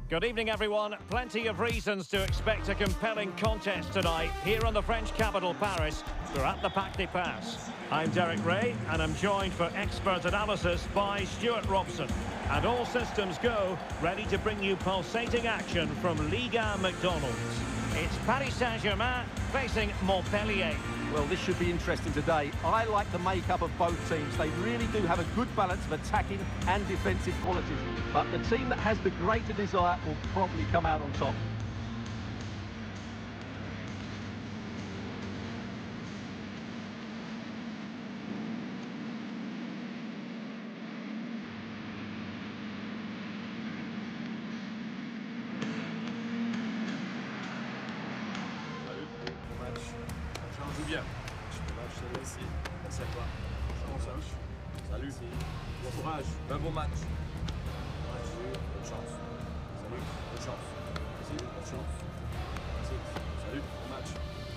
Good evening, everyone. Plenty of reasons to expect a compelling contest tonight here in the French capital, Paris. We're at the Parc des Princes. I'm Derek Ray, and I'm joined for expert analysis by Stuart Robson. And all systems go, ready to bring you pulsating action from Liga McDonald's. It's Paris Saint-Germain facing Montpellier. Well, this should be interesting today. I like the makeup of both teams. They really do have a good balance of attacking and defensive qualities. But the team that has the greater desire will probably come out on top. Joue bien. Le match, salut ici. Merci à toi. Salut. Bon courage. Un bon match. Bonne chance. Salut. Bonne chance. Merci. Bonne chance. Merci. Salut. Bon match.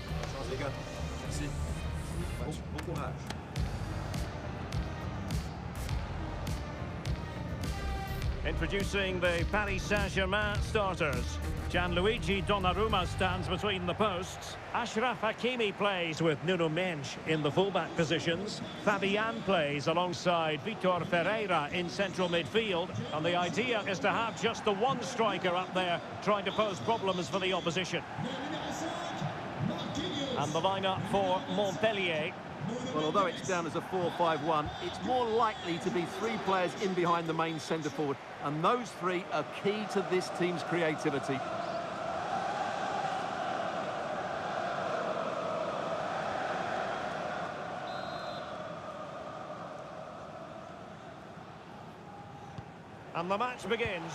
Bonne chance les gars. Merci. Bon courage. Introducing the Paris Saint-Germain starters. Gianluigi Donnarumma stands between the posts. Achraf Hakimi plays with Nuno Mendes in the fullback positions. Fabian plays alongside Vitor Ferreira in central midfield. And the idea is to have just the one striker up there trying to pose problems for the opposition. And the lineup for Montpellier. Well, although it's down as a 4-5-1, it's more likely to be three players in behind the main centre-forward. And those three are key to this team's creativity. And the match begins.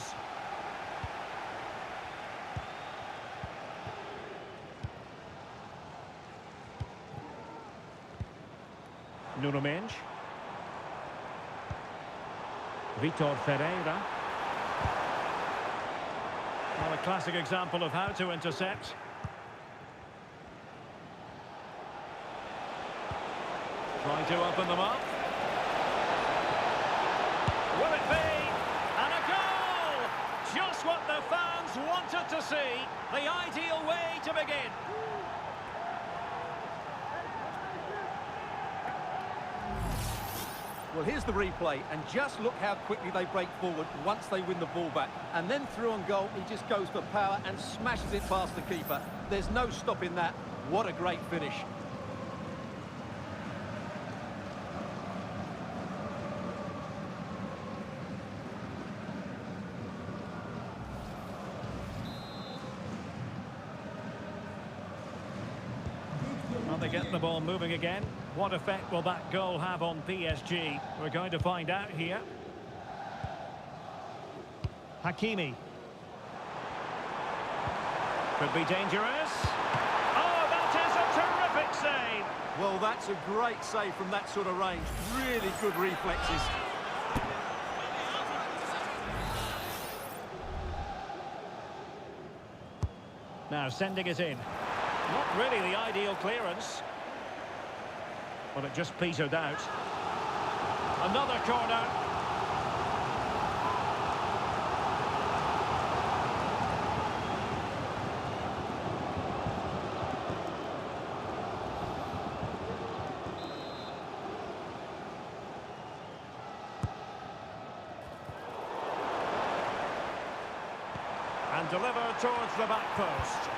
Nuno Mendes. Vitor Ferreira. Well, a classic example of how to intercept. Trying to open them up. Will it be? And a goal! Just what the fans wanted to see. The ideal way to begin. Well, here's the replay, and just look how quickly they break forward once they win the ball back. And then through on goal, he just goes for power and smashes it past the keeper. There's no stopping that. What a great finish. Well, they get the ball moving again. What effect will that goal have on PSG? We're going to find out here. Hakimi. Could be dangerous. Oh, that is a terrific save. Well, that's a great save from that sort of range. Really good reflexes. Now sending it in. Not really the ideal clearance. But it just petered out. Another corner. And delivered towards the back post.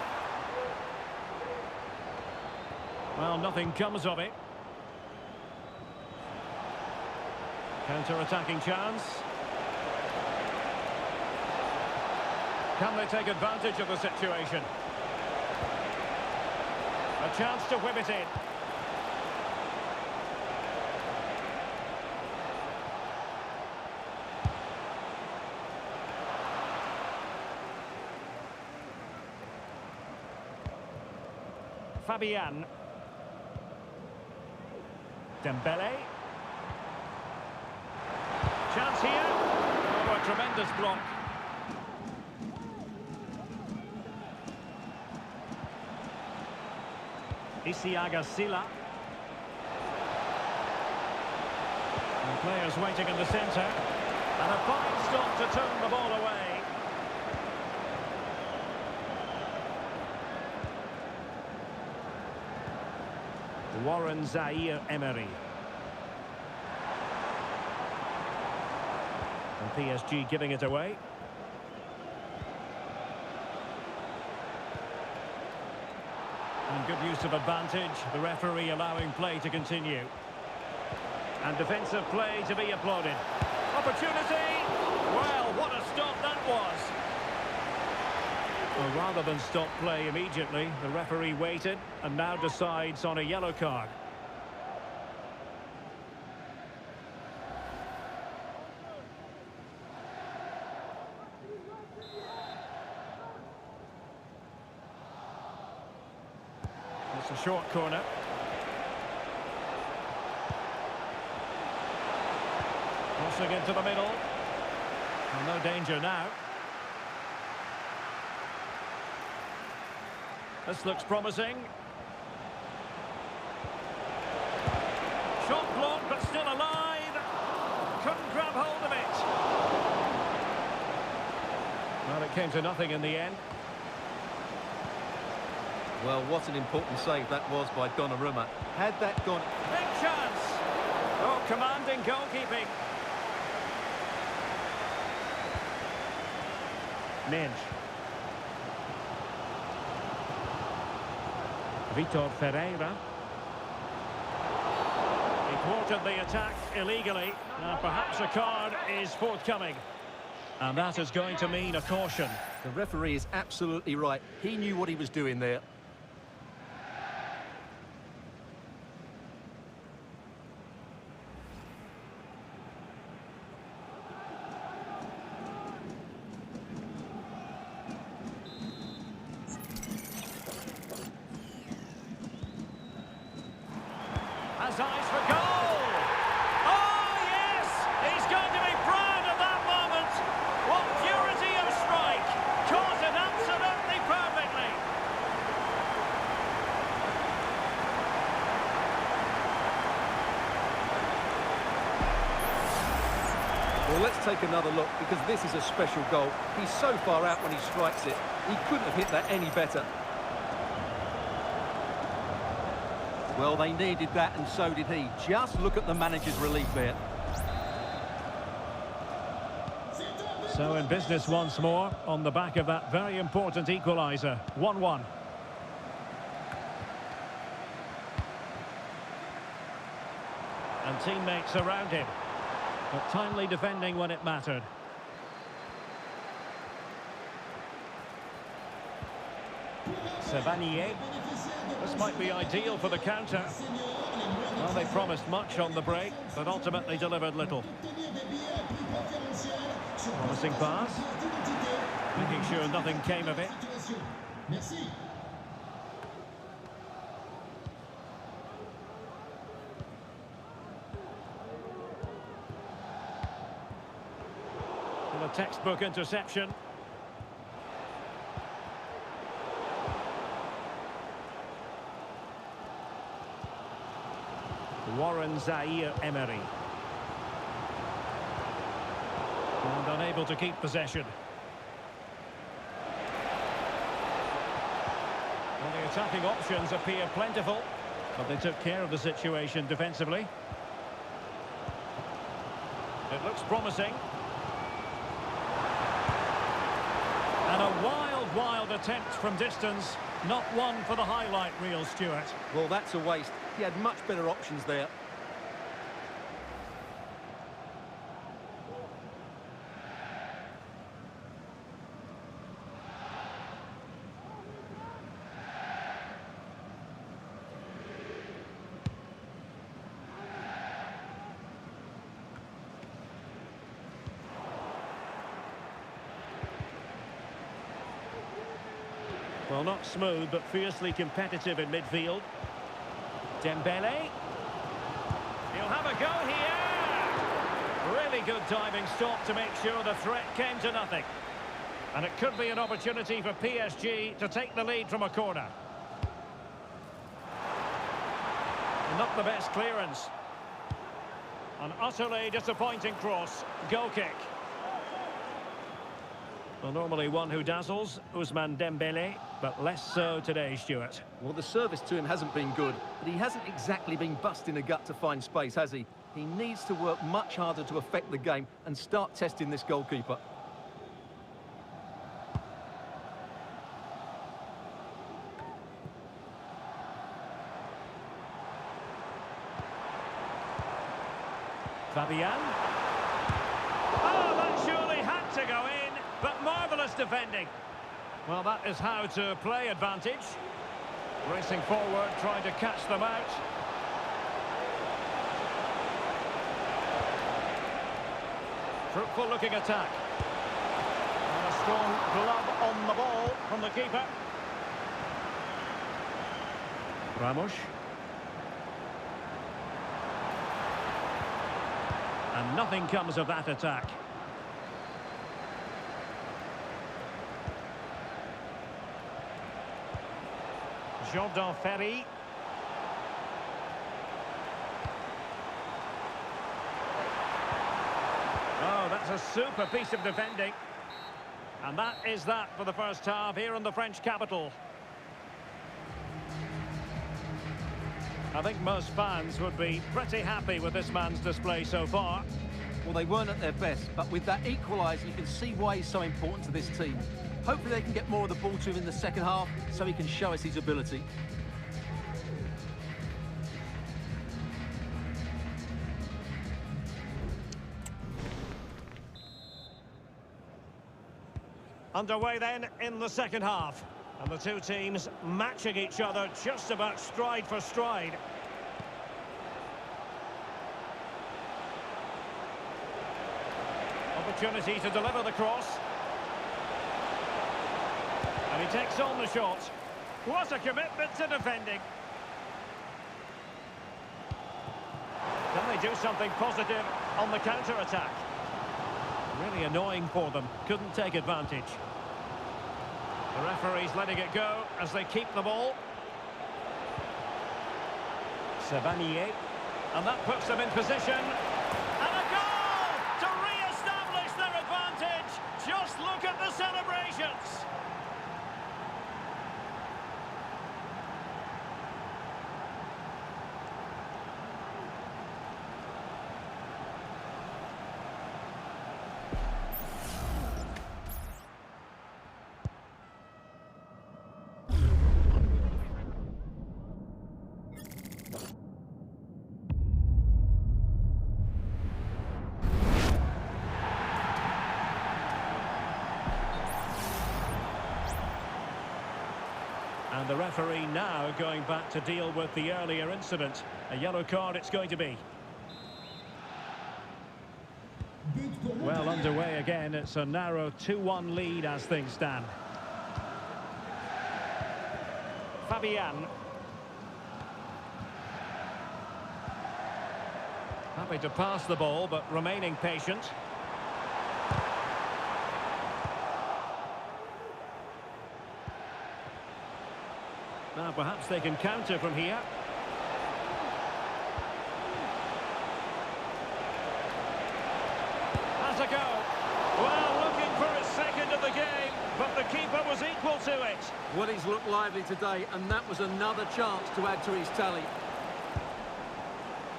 Well, nothing comes of it. Counter-attacking chance. Can they take advantage of the situation? A chance to whip it in. Fabian. Dembele. Chance here. Oh, a tremendous block. C.A.C. And players waiting in the centre. And a fine stop to turn the ball away. Warren Zaire-Emery. And PSG giving it away. And good use of advantage. The referee allowing play to continue. And defensive play to be applauded. Opportunity! Well, what a stop that was. Well, rather than stop play immediately, the referee waited and now decides on a yellow card. It's a short corner. Crossing into the middle. Well, no danger now. This looks promising. Shot blocked, but still alive. Couldn't grab hold of it. Well, it came to nothing in the end. Well, what an important save that was by Donnarumma. Had that gone... Big chance! Oh, commanding goalkeeping. Minge. Vitor Ferreira. He thwarted the attack illegally. Perhaps a card is forthcoming. And that is going to mean a caution. The referee is absolutely right. He knew what he was doing there. Has eyes for goal! Oh, yes! He's going to be proud of that moment! What purity of strike! Caught it absolutely perfectly! Well, let's take another look, because this is a special goal. He's so far out when he strikes it. He couldn't have hit that any better. Well, they needed that, and so did he. Just look at the manager's relief there. So in business once more, on the back of that very important equaliser. 1-1. And teammates around him. But timely defending when it mattered. Savanier. This might be ideal for the counter. Well, they promised much on the break, but ultimately delivered little. Promising pass. Making sure nothing came of it. And a textbook interception. Warren Zaire-Emery. And unable to keep possession. Well, the attacking options appear plentiful, but they took care of the situation defensively. It looks promising. And a wild attempt from distance. Not one for the highlight reel, Stuart. Well, that's a waste. He had much better options there. Well, not smooth, but fiercely competitive in midfield. Dembele. He'll have a go here. Really good diving stop to make sure the threat came to nothing. And it could be an opportunity for PSG to take the lead from a corner. Not the best clearance. An utterly disappointing cross. Goal kick. Well, normally one who dazzles, Ousmane Dembele. but less so today, Stuart. Well, the service to him hasn't been good, but he hasn't exactly been busting a gut to find space, has he? He needs to work much harder to affect the game and start testing this goalkeeper. Fabian. Oh, that surely had to go in, but marvellous defending. Well, that is how to play advantage. Racing forward, trying to catch them out. Fruitful looking attack. And a strong glove on the ball from the keeper. Ramos. And nothing comes of that attack. Jordan Ferry. Oh, that's a super piece of defending. And that is that for the first half here in the French capital. I think most fans would be pretty happy with this man's display so far. Well, they weren't at their best, but with that equaliser, you can see why he's so important to this team. Hopefully they can get more of the ball to him in the second half so he can show us his ability. Underway then in the second half. And the two teams matching each other just about stride for stride. Opportunity to deliver the cross. And he takes on the shot. What a commitment to defending. Can they do something positive on the counter-attack? Really annoying for them. Couldn't take advantage. The referee's letting it go as they keep the ball. Savanier. And that puts them in position. And a goal to re-establish their advantage. Just look at the celebrations. And the referee now going back to deal with the earlier incident. A yellow card it's going to be. Well, underway again. It's a narrow 2-1 lead as things stand. Fabian. Happy to pass the ball, but remaining patient. Now perhaps they can counter from here. Has a go. Well, looking for his second of the game, but the keeper was equal to it. Well, he's looked lively today, and that was another chance to add to his tally.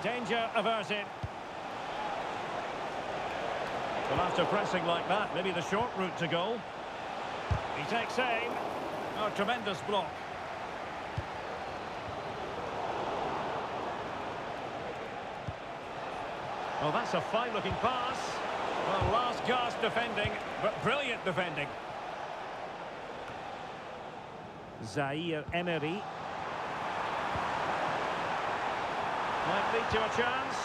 Danger averted. Well, after pressing like that, maybe the short route to goal. He takes aim. Oh, tremendous block. Well, that's a fine-looking pass. Well, last-gasp defending, but brilliant defending. Zaire Emery. Might lead to a chance.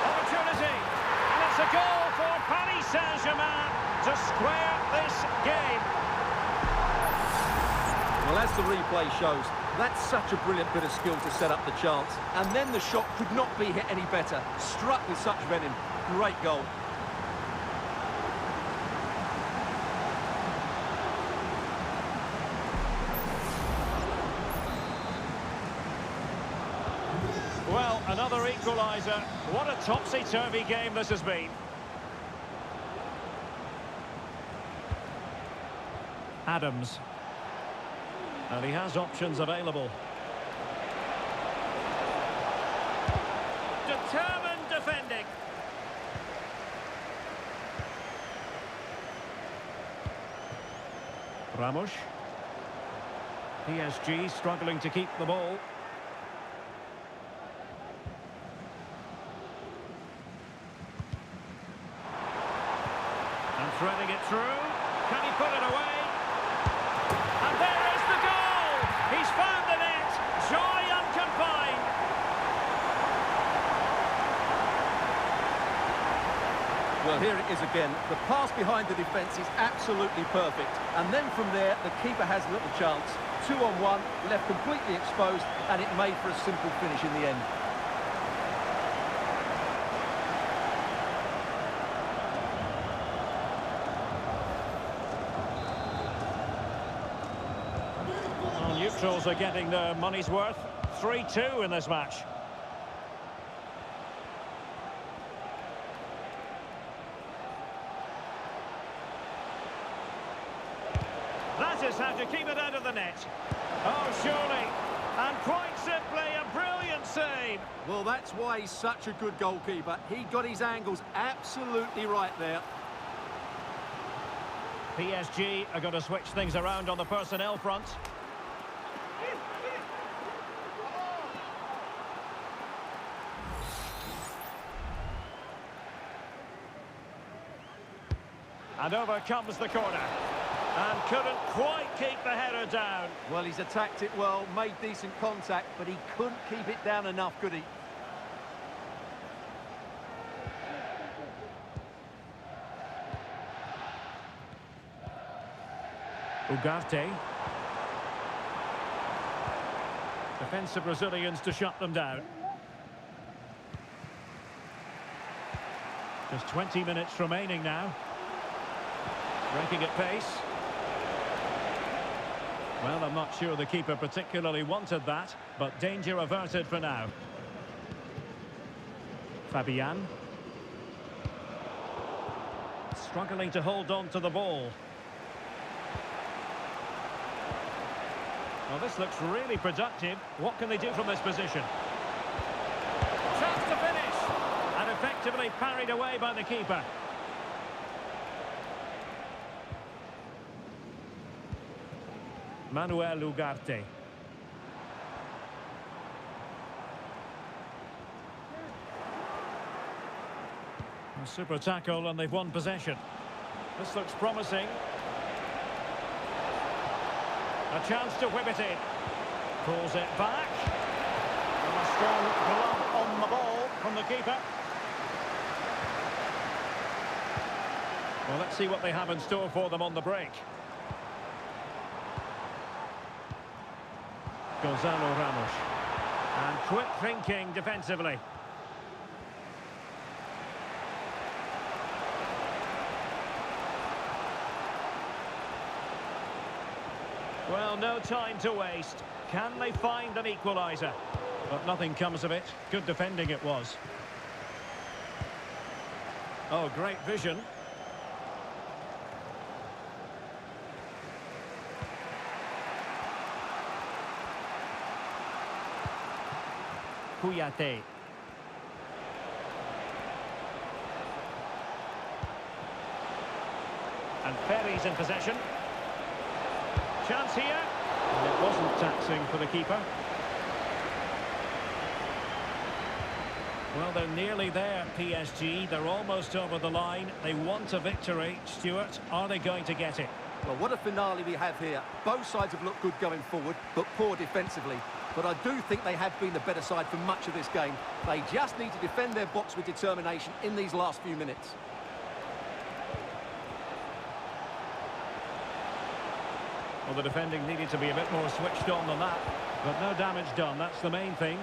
Opportunity. And it's a goal for Paris Saint-Germain to square this game. Well, as the replay shows, that's such a brilliant bit of skill to set up the chance. And then the shot could not be hit any better. Struck with such venom. Great goal. Well, another equaliser. What a topsy-turvy game this has been. Adams. And he has options available. Determined defending. Ramos. PSG struggling to keep the ball. And threading it through. Can he put it away? And there is the goal! He's found the net! Joy unconfined! Well, here it is again. The pass behind the defence is absolutely perfect. And then from there, the keeper has little chance. 2-on-1, left completely exposed, and it made for a simple finish in the end. Well, neutrals are getting their money's worth. 3-2 in this match. That is how to keep it out of the net. Oh, surely. And quite simply, a brilliant save. Well, that's why he's such a good goalkeeper. He got his angles absolutely right there. PSG are going to switch things around on the personnel front. And over comes the corner. And couldn't quite keep the header down. Well, he's attacked it well, made decent contact, but he couldn't keep it down enough, could he? Ugarte. Defensive Brazilians to shut them down. Just 20 minutes remaining now. Breaking at pace. Well, I'm not sure the keeper particularly wanted that, but danger averted for now. Fabian. Struggling to hold on to the ball. Well, this looks really productive. What can they do from this position? Chance to finish! And effectively parried away by the keeper. Manuel Ugarte. A super tackle and they've won possession. This looks promising. A chance to whip it in. Pulls it back. And a strong glove on the ball from the keeper. Well, let's see what they have in store for them on the break. Gonzalo Ramos. And quick thinking defensively. Well, no time to waste. Can they find an equaliser? But nothing comes of it. Good defending it was. Oh, great vision. C.A.C. And Ferry's in possession. Chance here. And it wasn't taxing for the keeper. Well, they're nearly there, PSG. They're almost over the line. They want a victory. Stuart, are they going to get it? Well, what a finale we have here. Both sides have looked good going forward, but poor defensively. But I do think they have been the better side for much of this game. They just need to defend their box with determination in these last few minutes. Well, the defending needed to be a bit more switched on than that. But no damage done, that's the main thing.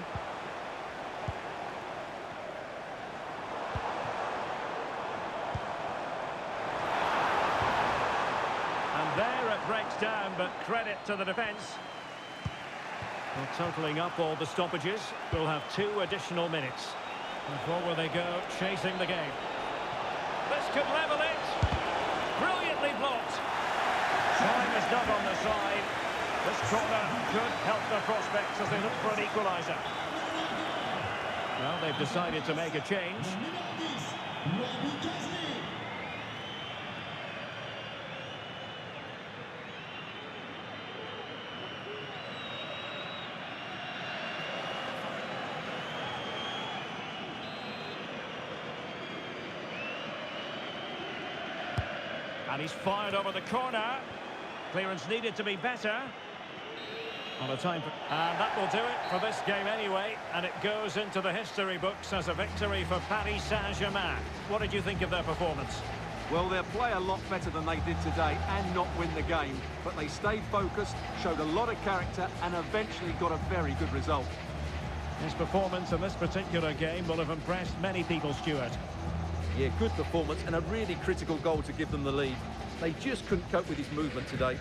And there it breaks down, but credit to the defence. Well, totalling up all the stoppages, we'll have 2 additional minutes. And forward they go, chasing the game. This could level it. Brilliantly blocked. Time is snug on the side. This corner could help the prospects as they look for an equaliser. Well, they've decided to make a change. And he's fired over the corner. Clearance needed to be better. On a time for... And that will do it for this game anyway. And it goes into the history books as a victory for Paris Saint-Germain. What did you think of their performance? Well, they'll play a lot better than they did today and not win the game. But they stayed focused, showed a lot of character and eventually got a very good result. His performance in this particular game will have impressed many people, Stuart. Yeah, good performance and a really critical goal to give them the lead. They just couldn't cope with his movement today.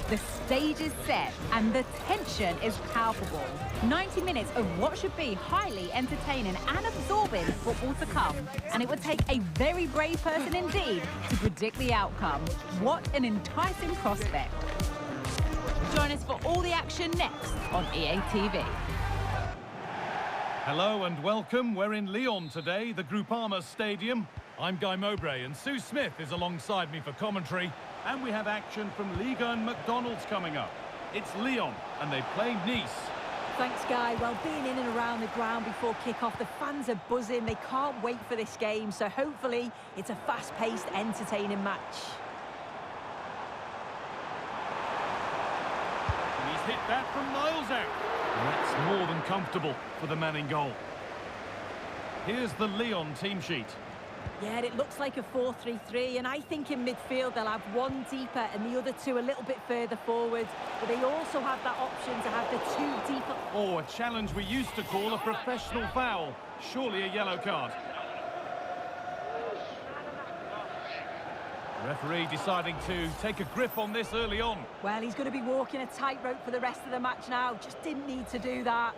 The stage is set and the tension is palpable. 90 minutes of what should be highly entertaining and absorbing football to come. And it would take a very brave person indeed to predict the outcome. What an enticing prospect. Join us for all the action next on EA TV. Hello and welcome. We're in Lyon today, the Groupama Stadium. I'm Guy Mowbray and Sue Smith is alongside me for commentary. And we have action from Liga and McDonald's coming up. It's Lyon and they play Nice. Thanks, Guy. Well, being in and around the ground before kick-off, the fans are buzzing. They can't wait for this game, so hopefully it's a fast-paced, entertaining match. And he's hit that from miles out. And that's more than comfortable for the man in goal. Here's the Lyon team sheet. Yeah, it looks like a 4-3-3, and I think in midfield they'll have one deeper and the other two a little bit further forward. But they also have that option to have the two deeper... Oh, a challenge we used to call a professional foul. Surely a yellow card. Referee deciding to take a grip on this early on. Well, he's going to be walking a tightrope for the rest of the match now. Just didn't need to do that.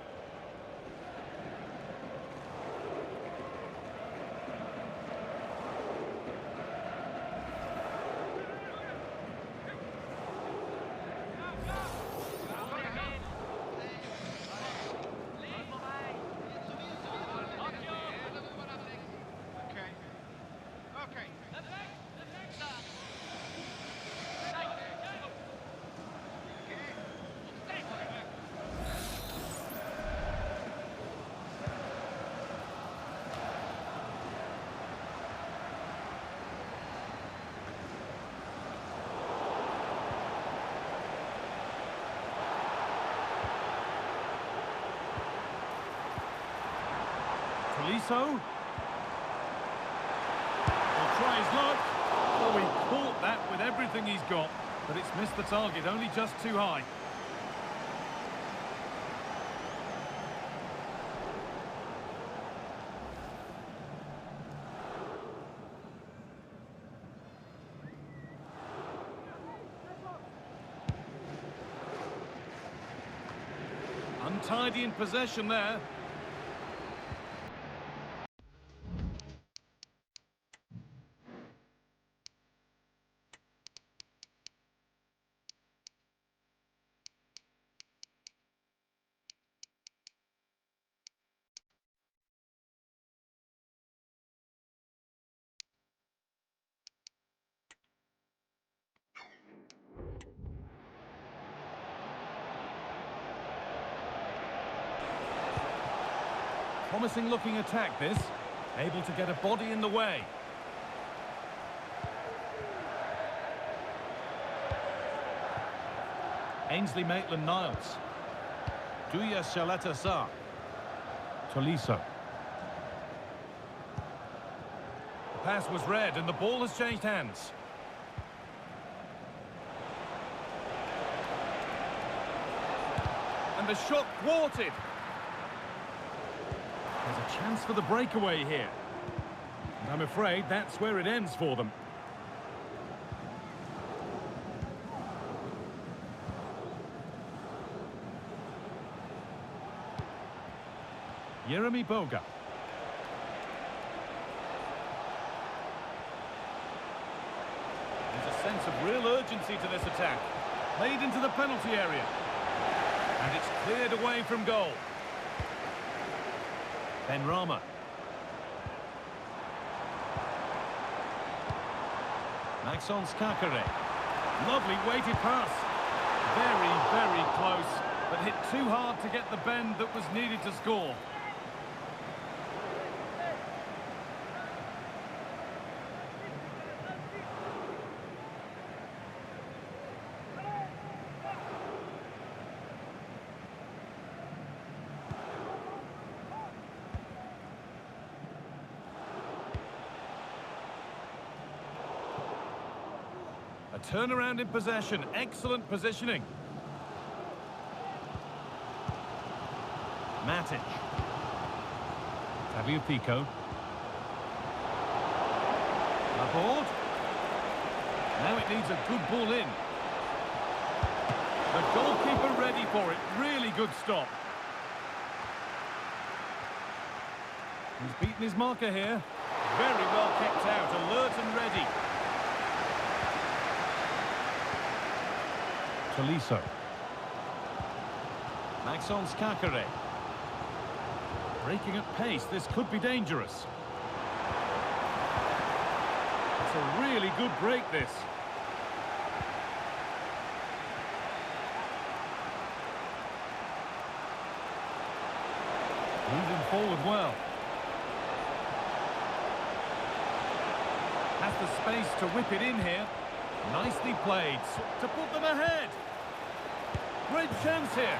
Tolisso. He'll try his luck. Oh, he caught that with everything he's got, but it's missed the target, only just too high. Untidy in possession there. Promising looking attack this, able to get a body in the way. Ainsley Maitland-Niles. C.A.C. Tolisso. The pass was read and the ball has changed hands. And the shot thwarted. There's a chance for the breakaway here. And I'm afraid that's where it ends for them. Jeremy Boga. There's a sense of real urgency to this attack. Played into the penalty area. And it's cleared away from goal. Benrahma. Maxence C.A.C. Lovely weighted pass. Very, very close, but hit too hard to get the bend that was needed to score. A turnaround in possession, excellent positioning. Matic. Fabio Pico. Laborde. Now it needs a good ball in. The goalkeeper ready for it. Really good stop. He's beaten his marker here. Very well kept out, alert and ready. Tolisso. Maxence C.A.C. Breaking at pace, this could be dangerous. It's a really good break, this. Moving forward well. Has the space to whip it in here. Nicely played to put them ahead. Great chance here.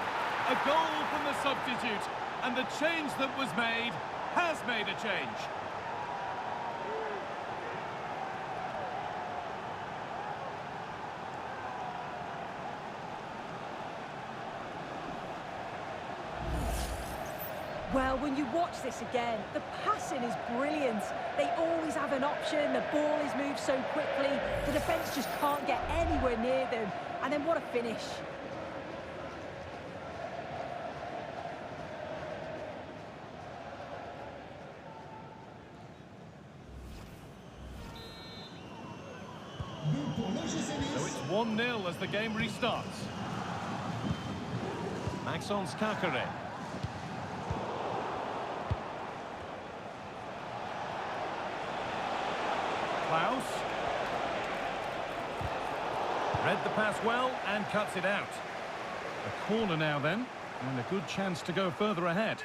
A goal from the substitute. And the change that was made has made a change. Well, when you watch this again, the passing is brilliant. They always have an option, the ball is moved so quickly, the defence just can't get anywhere near them. And then what a finish. So it's 1-0 as the game restarts. Maxence C.A.C. Klaus. Read the pass well and cuts it out. A corner now then, and a good chance to go further ahead.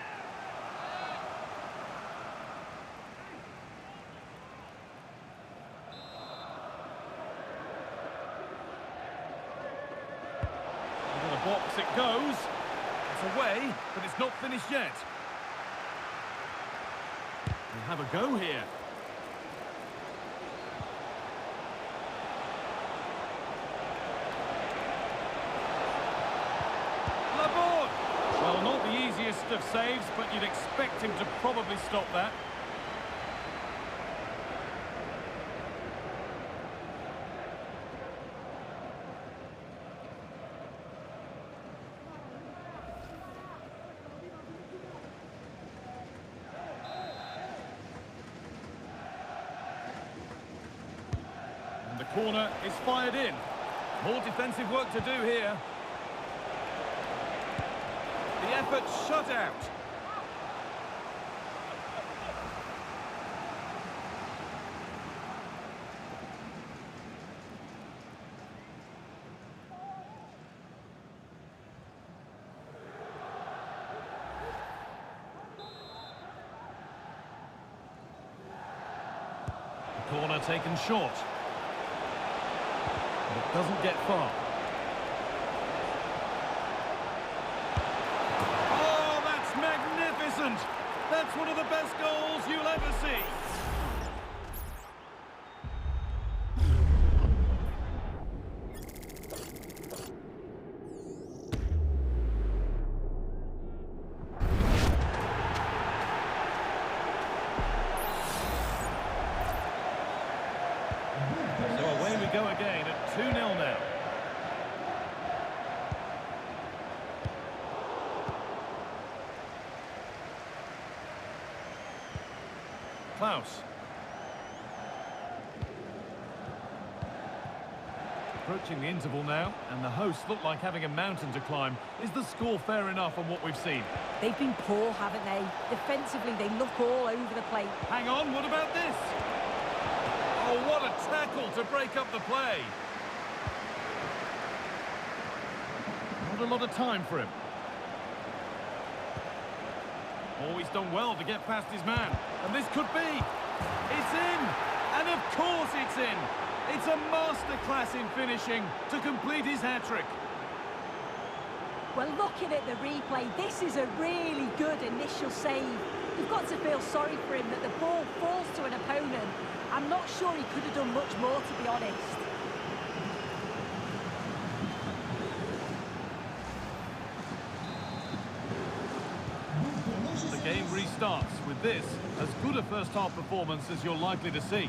Into the box it goes. It's away, but it's not finished yet. We'll have a go here. Well, not the easiest of saves, but you'd expect him to probably stop that. And the corner is fired in. More defensive work to do here. The effort shut out. The corner taken short. But it doesn't get far. That's one of the best goals you'll ever see. So away we go again at 2-0 now. Klaus. Approaching the interval now, and the hosts look like having a mountain to climb. Is the score fair enough on what we've seen? They've been poor, haven't they? Defensively, they look all over the plate. Hang on, what about this? Oh, what a tackle to break up the play. Not a lot of time for him. Oh, he's done well to get past his man. And this could be. It's in. And of course it's in. It's a masterclass in finishing to complete his hat-trick. Well, looking at the replay, this is a really good initial save. You've got to feel sorry for him that the ball falls to an opponent. I'm not sure he could have done much more, to be honest. The game restarts with this, as good a first-half performance as you're likely to see.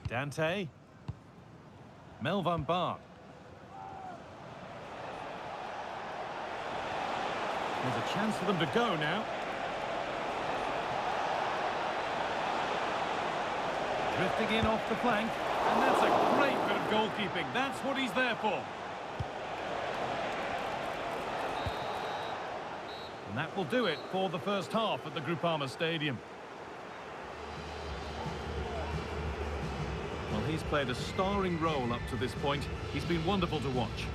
Dante. Mel van Baar. There's a chance for them to go now. Drifting in off the flank, and that's a great bit of goalkeeping. That's what he's there for. And that will do it for the first half at the Groupama Stadium. Well, he's played a starring role up to this point. He's been wonderful to watch.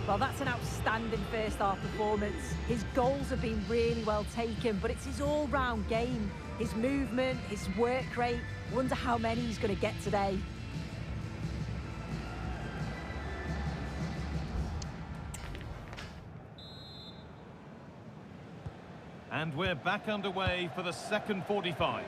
Well, that's an outstanding first-half performance. His goals have been really well taken, but it's his all-round game. His movement, his work rate. Wonder how many he's going to get today. And we're back underway for the second 45.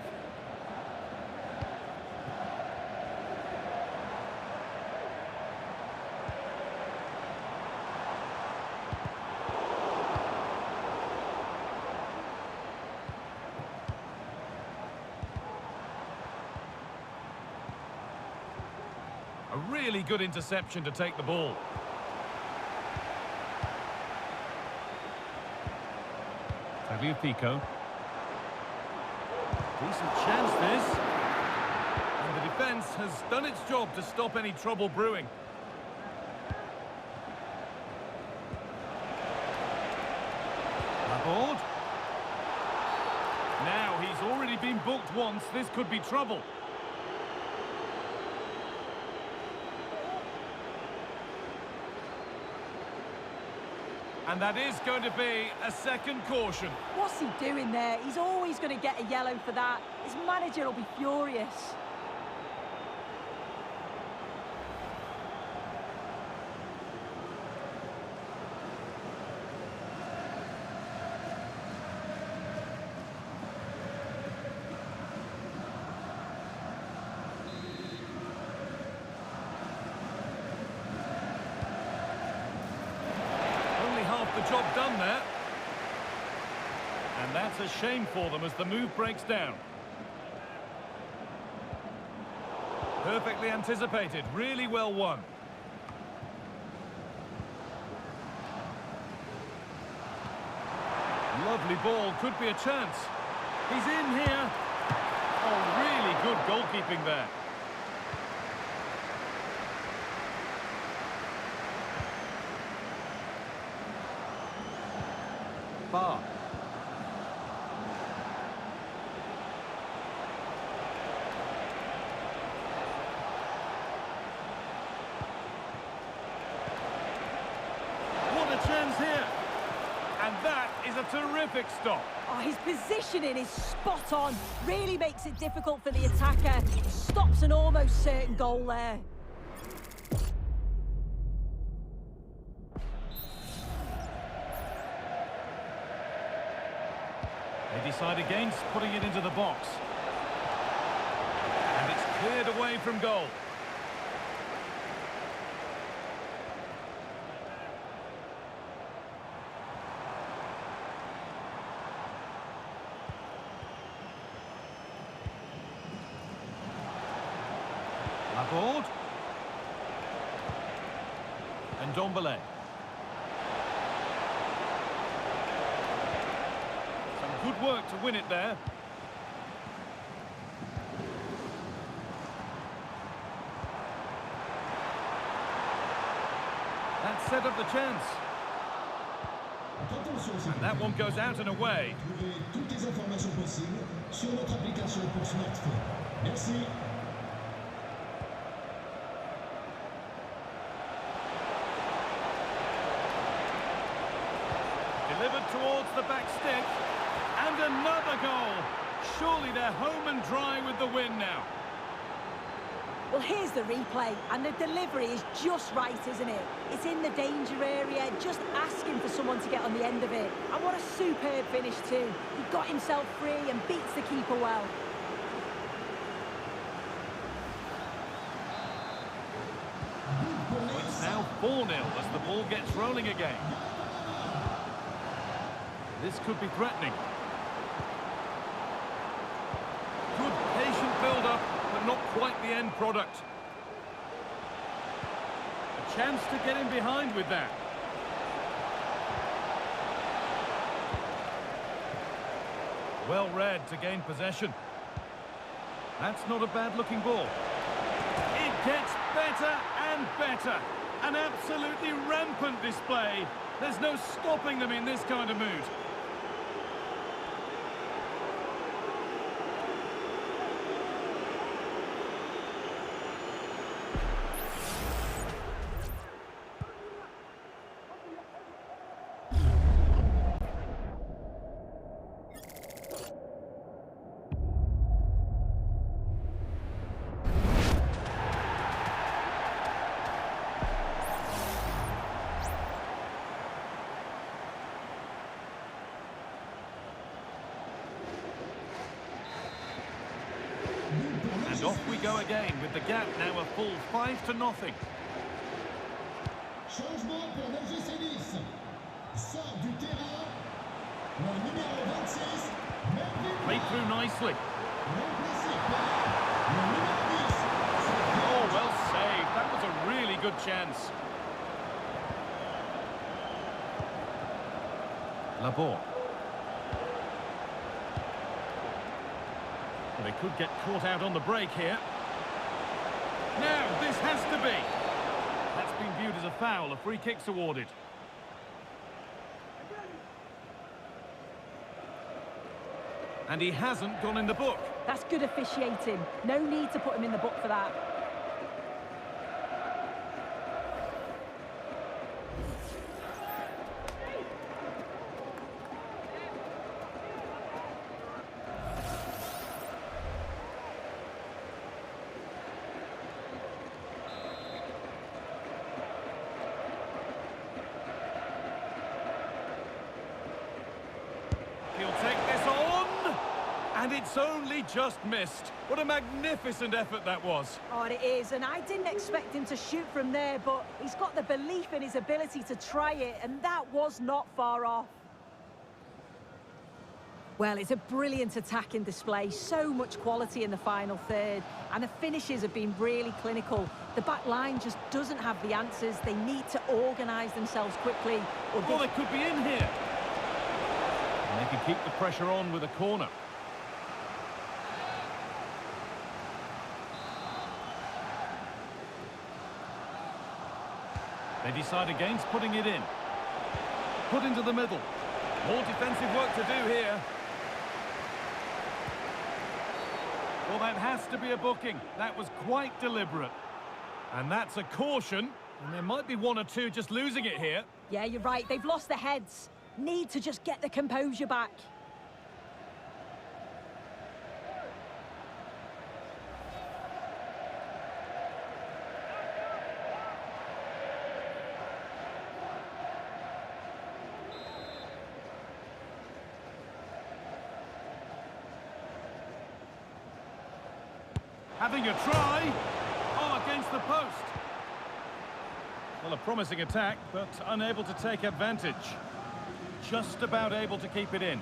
A really good interception to take the ball. Tagliafico. Decent chance this. And the defence has done its job to stop any trouble brewing. Aboard. Now he's already been booked once. This could be trouble. And that is going to be a second caution. What's he doing there? He's always going to get a yellow for that. His manager will be furious. The job done there. And that's a shame for them as the move breaks down. Perfectly anticipated, really well won. Lovely ball, could be a chance. He's in here. Oh, really good goalkeeping there. Bar. What a chance here. And that is a terrific stop. Oh, his positioning is spot on. Really makes it difficult for the attacker. Stops an almost certain goal there. They decide against putting it into the box. And it's cleared away from goal. Laborde. And Dombele. Some good work to win it there. That set up the chance. And that one goes out and away. Trouvez toutes les informations possibles sur notre application pour smartphone. Merci. Delivered towards the back stick. And another goal. Surely they're home and dry with the win now. Well, here's the replay, and the delivery is just right, isn't it? It's in the danger area, just asking for someone to get on the end of it. And what a superb finish too. He got himself free and beats the keeper well. It's now 4-0 as the ball gets rolling again. This could be threatening. Good patient build-up, but not quite the end product. A chance to get in behind with that. Well read to gain possession. That's not a bad-looking ball. It gets better and better. An absolutely rampant display. There's no stopping them in this kind of mood. And off we go again, with the gap now a full 5-0. Changement pour l'OGC Nice. Sort du terrain. Le numéro 26. Played through nicely. Remplacé par le numéro 10. Oh, well saved. That was a really good chance. Laborde. They could get caught out on the break here. Now, this has to be. That's been viewed as a foul. A free kick's awarded. And he hasn't gone in the book. That's good officiating. No need to put him in the book for that. He'll take this on, and it's only just missed. What a magnificent effort that was. Oh, it is, and I didn't expect him to shoot from there, but he's got the belief in his ability to try it, and that was not far off. Well, it's a brilliant attacking display, so much quality in the final third, and the finishes have been really clinical. The back line just doesn't have the answers. They need to organise themselves quickly. Oh, they could be in here. And they can keep the pressure on with a corner. They decide against putting it in. Put into the middle. More defensive work to do here. Well, that has to be a booking. That was quite deliberate. And that's a caution. And there might be one or two just losing it here. Yeah, you're right. They've lost their heads. Need to just get the composure back. Having a try. Oh, against the post. Well, a promising attack, but unable to take advantage. Just about able to keep it in.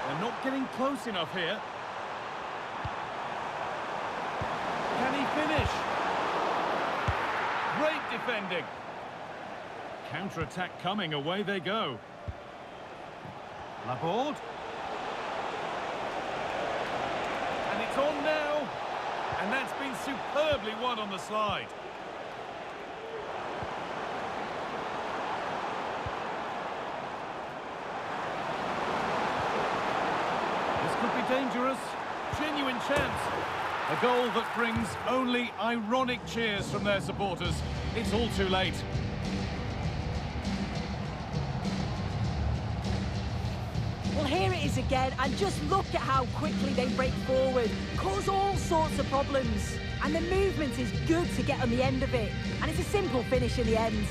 They're not getting close enough here. Can he finish? Great defending. Counter-attack coming, away they go. Laborde. And it's on now. And that's been superbly won on the slide. This could be dangerous. Genuine chance. A goal that brings only ironic cheers from their supporters. It's all too late. Well, here it is again, and just look at how quickly they break forward, cause all sorts of problems. And the movement is good to get on the end of it, and it's a simple finish in the end.